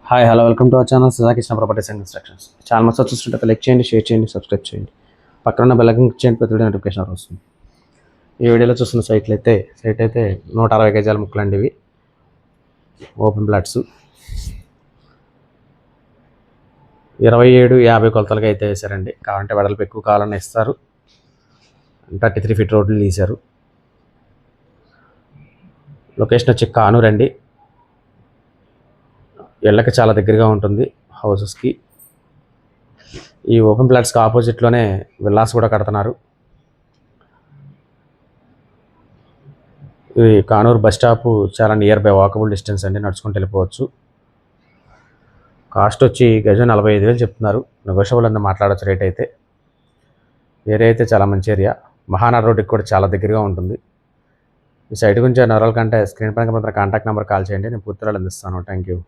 Hi hello welcome to our channel Sudhakrishna properties and constructions. చాలా మంది చూస్తుంటే లైక్ చేయండి, షేర్ చేయండి, సబ్స్క్రైబ్ చేయండి, పక్కన ఉన్న బెల్ ఐకాన్ క్లిక్ చేయండి, ప్రతి వీడియో నోటిఫికేషన్ వస్తుంది. ఈ వీడియోలో చూస్తున్న సైట్ అయితే 160 గజాల ముక్కలండి. ఇవి ఓపెన్ ప్లాట్స్ 27-50 కొలతలుగా అయితే వేశారండి. కావాలంటే వెడల్పు ఎక్కువ కావాలన్నా ఇస్తారు. 33 ఫీట్ రోడ్లు తీశారు. లొకేషన్ వచ్చి కానూరు అండి. ఇళ్ళకి చాలా దగ్గరగా ఉంటుంది హౌసెస్కి. ఈ ఓపెన్ ప్లాట్స్కి ఆపోజిట్లోనే విల్లాస్ కూడా కడుతున్నారు. ఇది కానూరు బస్ స్టాప్ చాలా నియర్ బై, వాకబుల్ డిస్టెన్స్ అండి, నడుచుకుంటూ వెళ్ళిపోవచ్చు. కాస్ట్ వచ్చి గజం 45,000 చెప్తున్నారు. నెగోషియబుల్ అంతా మాట్లాడచ్చు రేట్ అయితే. ఏరియా అయితే చాలా మంచి ఏరియా, మహానాడు రోడ్డుకి కూడా చాలా దగ్గరగా ఉంటుంది. ఈ సైట్ గురించి నవరాల కంటే స్క్రీన్ పైన కాంటాక్ట్ నెంబర్ కాల్ చేయండి, నేను పూర్తి అందిస్తాను. Thank you.